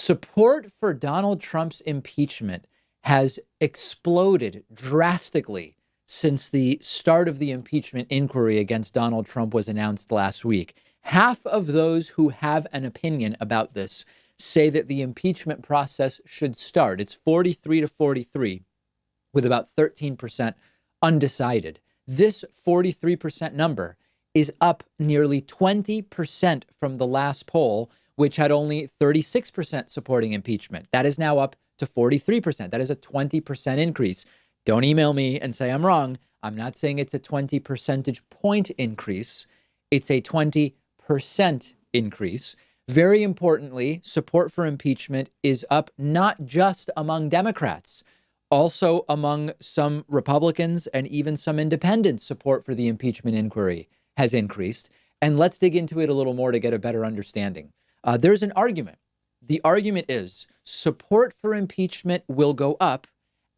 Support for Donald Trump's impeachment has exploded drastically since the start of the impeachment inquiry against Donald Trump was announced last week. Half of those who have an opinion about this say that the impeachment process should start. It's 43 to 43, with about 13% undecided. This 43% number is up nearly 20% from the last poll, which had only 36% supporting impeachment. That is now up to 43%. That is a 20% increase. Don't email me and say I'm wrong. I'm not saying it's a 20 percentage point increase. It's a 20% increase. Very importantly, support for impeachment is up not just among Democrats, also among some Republicans and even some independents. Support for the impeachment inquiry has increased. And let's dig into it a little more to get a better understanding. There's an argument. The argument is support for impeachment will go up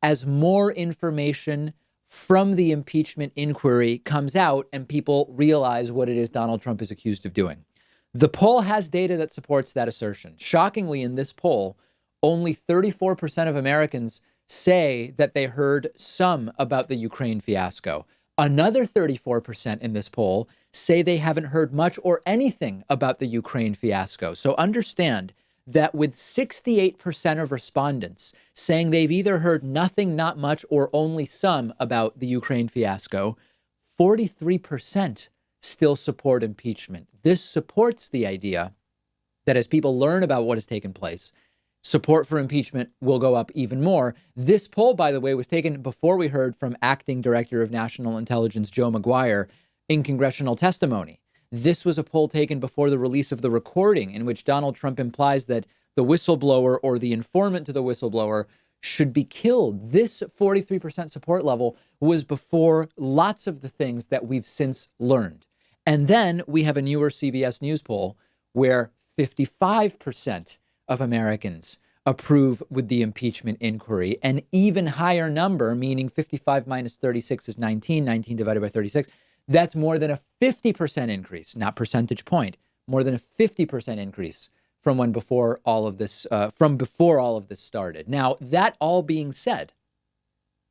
as more information from the impeachment inquiry comes out and people realize what it is Donald Trump is accused of doing. The poll has data that supports that assertion. Shockingly, in this poll, only 34% of Americans say that they heard some about the Ukraine fiasco. Another 34% in this poll say they haven't heard much or anything about the Ukraine fiasco. So understand that with 68% of respondents saying they've either heard nothing, not much, or only some about the Ukraine fiasco, 43% still support impeachment. This supports the idea that as people learn about what has taken place, support for impeachment will go up even more. This poll, by the way, was taken before we heard from Acting Director of National Intelligence Joe Maguire in congressional testimony. This was a poll taken before the release of the recording in which Donald Trump implies that the whistleblower or the informant to the whistleblower should be killed. This 43% support level was before lots of the things that we've since learned. And then we have a newer CBS News poll where 55% of Americans approve with the impeachment inquiry. An even higher number, meaning 55 minus 36 is 19, 19 divided by 36. That's more than a 50% increase, not percentage point, more than a 50% increase from when before all of this, started. Now, that all being said,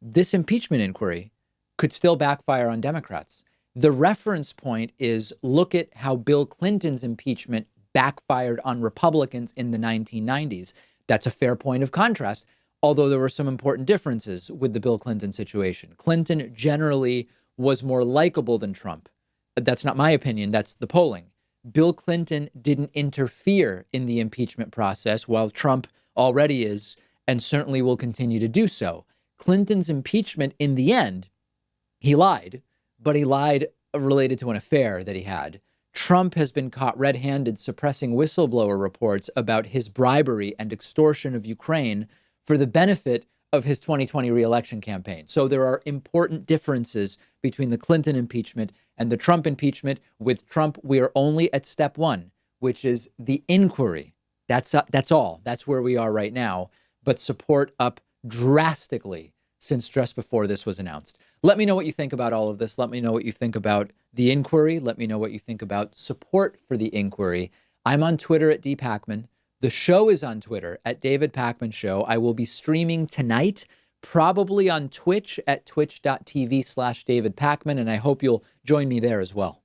this impeachment inquiry could still backfire on Democrats. The reference point is look at how Bill Clinton's impeachment backfired on Republicans in the 1990s. That's a fair point of contrast, although there were some important differences with the Bill Clinton situation. Clinton generally was more likable than Trump. That's not my opinion. That's the polling. Bill Clinton didn't interfere in the impeachment process, while Trump already is and certainly will continue to do so. Clinton's impeachment, in the end, he lied, but he lied related to an affair that he had. Trump has been caught red-handed suppressing whistleblower reports about his bribery and extortion of Ukraine for the benefit of his 2020 reelection campaign. So there are important differences between the Clinton impeachment and the Trump impeachment. With Trump, we are only at step one, which is the inquiry. That's all. That's where we are right now. But support up drastically since just before this was announced. Let me know what you think about all of this. Let me know what you think about the inquiry. Let me know what you think about support for the inquiry. I'm on Twitter at @dpakman. The show is on Twitter at David Pakman Show. I will be streaming tonight, probably on Twitch at twitch.tv/David Pakman, and I hope you'll join me there as well.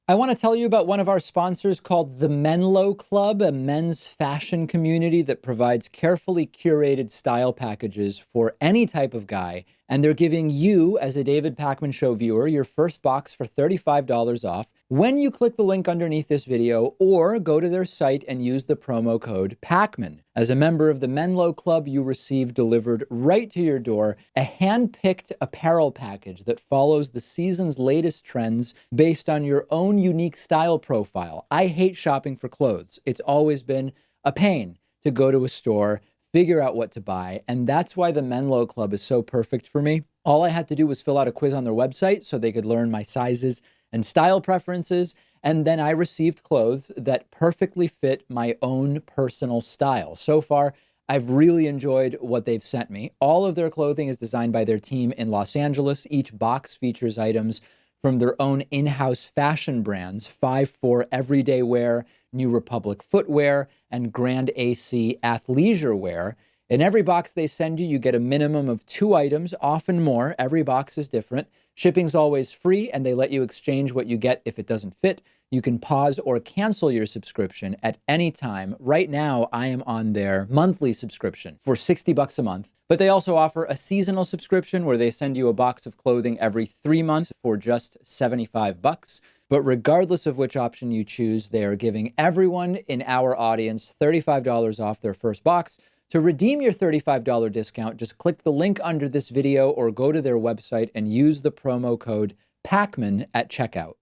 I want to tell you about one of our sponsors called the Menlo Club, a men's fashion community that provides carefully curated style packages for any type of guy. And they're giving you, as a David Pakman Show viewer, your first box for $35 off when you click the link underneath this video or go to their site and use the promo code PAKMAN. As a member of the Menlo Club, you receive delivered right to your door a hand-picked apparel package that follows the season's latest trends based on your own unique style profile. I hate shopping for clothes. It's always been a pain to go to a store, figure out what to buy, and that's why the Menlo Club is so perfect for me. All I had to do was fill out a quiz on their website so they could learn my sizes and style preferences, and then I received clothes that perfectly fit my own personal style. So far, I've really enjoyed what they've sent me. All of their clothing is designed by their team in Los Angeles. Each box features items from their own in-house fashion brands, 5 for everyday wear, New Republic footwear, and Grand AC athleisure wear. In every box they send you, you get a minimum of 2 items, often more. Every box is different. Shipping's always free, and they let you exchange what you get if it doesn't fit. You can pause or cancel your subscription at any time. Right now, I am on their monthly subscription for $60 a month. But they also offer a seasonal subscription where they send you a box of clothing every 3 months for just $75. But regardless of which option you choose, they are giving everyone in our audience $35 off their first box. To redeem your $35 discount, just click the link under this video or go to their website and use the promo code Pakman at checkout.